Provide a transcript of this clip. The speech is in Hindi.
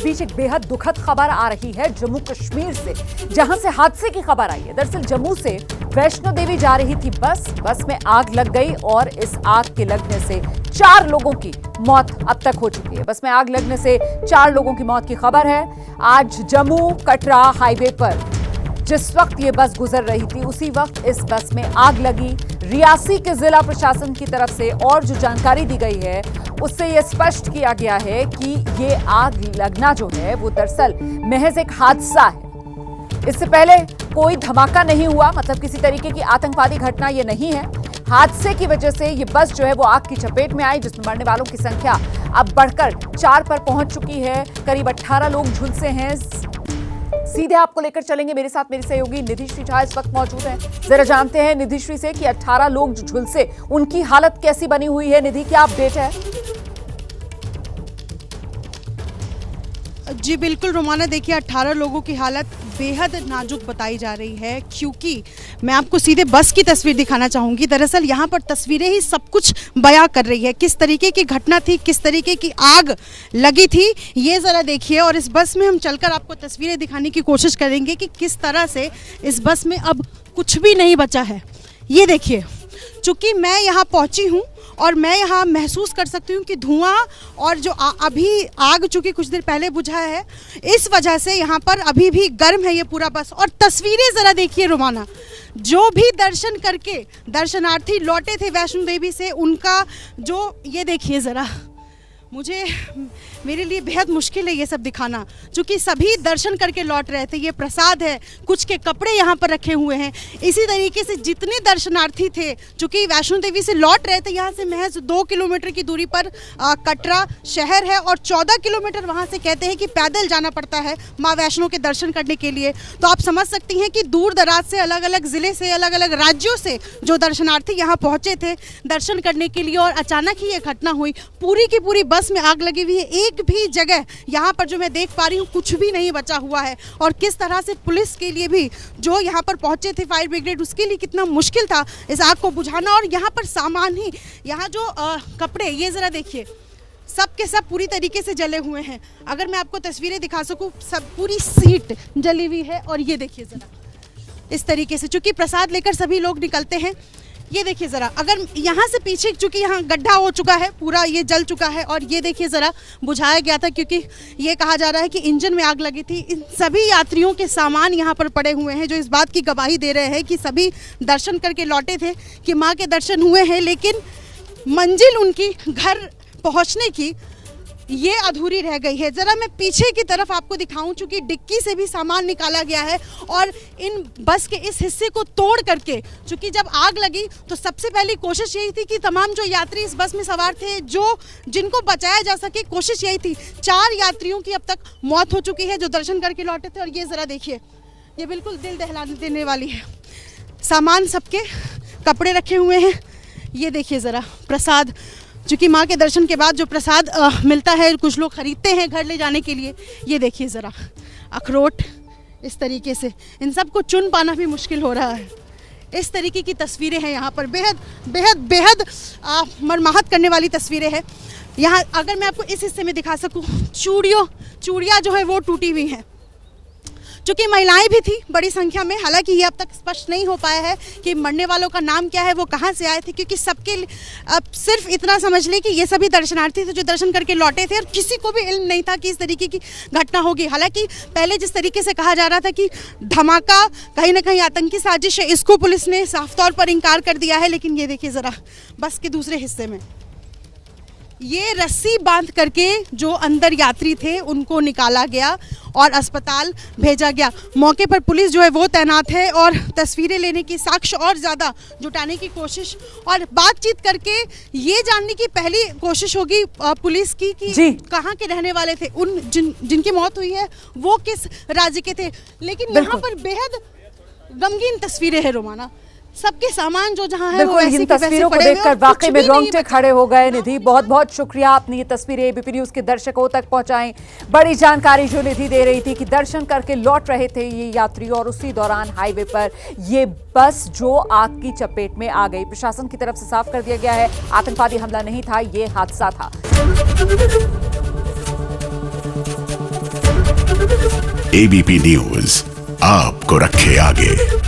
बीच एक बेहद दुखद खबर आ रही है जम्मू कश्मीर से, जहां से हादसे की खबर आई है। दरअसल जम्मू से वैष्णो देवी जा रही थी बस में आग लग गई और इस आग के लगने से 4 लोगों की मौत अब तक हो चुकी है। बस में आग लगने से 4 लोगों की मौत की खबर है। आज जम्मू कटरा हाईवे पर जिस वक्त ये बस गुजर रही थी उसी वक्त इस बस में आग लगी। रियासी के जिला प्रशासन की तरफ से और जो जानकारी दी गई है उससे ये स्पष्ट किया गया है कि ये आग लगना जो है वो दरअसल महज एक हादसा है। इससे पहले कोई धमाका नहीं हुआ, मतलब किसी तरीके की आतंकवादी घटना ये नहीं है। हादसे की वजह से ये बस जो है वो आग की चपेट में आई, जिसमें मरने वालों की संख्या अब बढ़कर 4 पर पहुंच चुकी है। करीब 18 लोग झुलसे हैं। सीधे आपको लेकर चलेंगे, मेरे साथ मेरी सहयोगी निधि श्री झा इस वक्त मौजूद हैं। जरा जानते हैं निधि श्री से कि 18 लोग जो झुलसे उनकी हालत कैसी बनी हुई है। निधि, क्या अपडेट है? जी बिल्कुल रोमाना, देखिए 18 लोगों की हालत बेहद नाजुक बताई जा रही है, क्योंकि मैं आपको सीधे बस की तस्वीर दिखाना चाहूँगी। दरअसल यहाँ पर तस्वीरें ही सब कुछ बयां कर रही है, किस तरीके की घटना थी, किस तरीके की आग लगी थी, ये ज़रा देखिए। और इस बस में हम चलकर आपको तस्वीरें दिखाने की कोशिश करेंगे कि किस तरह से इस बस में अब कुछ भी नहीं बचा है। ये देखिए, चूँकि मैं यहाँ पहुँची हूँ और मैं यहाँ महसूस कर सकती हूँ कि धुआं और जो अभी आग चूँकि कुछ देर पहले बुझा है, इस वजह से यहाँ पर अभी भी गर्म है ये पूरा बस। और तस्वीरें ज़रा देखिए रोमाना, जो भी दर्शन करके दर्शनार्थी लौटे थे वैष्णो देवी से, उनका जो ये देखिए ज़रा, मेरे लिए बेहद मुश्किल है ये सब दिखाना, क्योंकि सभी दर्शन करके लौट रहे थे। ये प्रसाद है, कुछ के कपड़े यहाँ पर रखे हुए हैं। इसी तरीके से जितने दर्शनार्थी थे, चूँकि वैष्णो देवी से लौट रहे थे, यहाँ से महज 2 किलोमीटर की दूरी पर कटरा शहर है और 14 किलोमीटर वहाँ से कहते हैं कि पैदल जाना पड़ता है माँ वैष्णो के दर्शन करने के लिए। तो आप समझ सकती हैं कि दूर दराज से, अलग अलग ज़िले से, अलग अलग राज्यों से जो दर्शनार्थी यहाँ पहुँचे थे दर्शन करने के लिए, और अचानक ही ये घटना हुई। पूरी की पूरी बस में आग लगी हुई है, एक भी जगह यहाँ पर जो मैं देख पा रही हूँ कुछ भी नहीं बचा हुआ है। और किस तरह से पुलिस के लिए भी, जो यहाँ पर पहुँचे थे फायर ब्रिगेड, उसके लिए कितना मुश्किल था इस आग को बुझाना। और यहाँ पर सामान ही, यहाँ जो कपड़े, ये ज़रा देखिए, सब के सब पूरी तरीके से जले हुए हैं। अगर मैं आपको तस्वीरें दिखा सकूँ, सब पूरी सीट जली हुई है। और ये देखिए ज़रा, इस तरीके से, चूँकि प्रसाद लेकर सभी लोग निकलते हैं। ये देखिए ज़रा, अगर यहाँ से पीछे, चूँकि यहाँ गड्ढा हो चुका है, पूरा ये जल चुका है। और ये देखिए ज़रा, बुझाया गया था क्योंकि ये कहा जा रहा है कि इंजन में आग लगी थी। इन सभी यात्रियों के सामान यहाँ पर पड़े हुए हैं, जो इस बात की गवाही दे रहे हैं कि सभी दर्शन करके लौटे थे, कि माँ के दर्शन हुए हैं, लेकिन मंजिल उनकी घर पहुँचने की ये अधूरी रह गई है। ज़रा मैं पीछे की तरफ आपको दिखाऊं, चूँकि डिक्की से भी सामान निकाला गया है और इन बस के इस हिस्से को तोड़ करके, चूँकि जब आग लगी तो सबसे पहली कोशिश यही थी कि तमाम जो यात्री इस बस में सवार थे, जिनको बचाया जा सके, कोशिश यही थी। 4 यात्रियों की अब तक मौत हो चुकी है जो दर्शन करके लौटे थे। और ये ज़रा देखिए, ये बिल्कुल दिल दहला देने वाली है। सामान सबके, कपड़े रखे हुए हैं। ये देखिए ज़रा, प्रसाद, चूँकि माँ के दर्शन के बाद जो प्रसाद मिलता है, कुछ लोग खरीदते हैं घर ले जाने के लिए। ये देखिए ज़रा, अखरोट, इस तरीके से इन सब को चुन पाना भी मुश्किल हो रहा है। इस तरीके की तस्वीरें हैं यहाँ पर, बेहद बेहद बेहद मर्माहत करने वाली तस्वीरें हैं। यहाँ अगर मैं आपको इस हिस्से में दिखा सकूँ, चूड़ियाँ जो है वो टूटी हुई हैं। चूँकि महिलाएं भी थी बड़ी संख्या में, हालांकि ये अब तक स्पष्ट नहीं हो पाया है कि मरने वालों का नाम क्या है, वो कहाँ से आए थे, क्योंकि सबके अब सिर्फ इतना समझ लें कि ये सभी दर्शनार्थी थे जो दर्शन करके लौटे थे और किसी को भी इल्म नहीं था कि इस तरीके की घटना होगी। हालांकि पहले जिस तरीके से कहा जा रहा था कि धमाका कहीं ना कहीं आतंकी साजिश है, इसको पुलिस ने साफ तौर पर इनकार कर दिया है। लेकिन ये देखिए ज़रा, बस के दूसरे हिस्से में ये रस्सी बांध करके जो अंदर यात्री थे उनको निकाला गया और अस्पताल भेजा गया। मौके पर पुलिस जो है वो तैनात है और तस्वीरें लेने की, साक्ष्य और ज़्यादा जुटाने की कोशिश और बातचीत करके ये जानने की पहली कोशिश होगी पुलिस की कि कहाँ के रहने वाले थे, उन जिनकी मौत हुई है वो किस राज्य के थे। लेकिन यहाँ पर बेहद गमगीन तस्वीरें हैं रोमाना, सबके सामान जो जहाँ है वो ऐसे इन तस्वीरों को देखकर वाकई में रोंगटे खड़े हो गए। निधि, बहुत बहुत शुक्रिया, आपने ये तस्वीरें एबीपी न्यूज के दर्शकों तक पहुंचाई। बड़ी जानकारी जो निधि दे रही थी कि दर्शन करके लौट रहे थे ये यात्री और उसी दौरान हाईवे पर ये बस जो आग की चपेट में आ गई। प्रशासन की तरफ से साफ कर दिया गया है, आतंकवादी हमला नहीं था, ये हादसा था। एबीपी न्यूज आपको रखे आगे।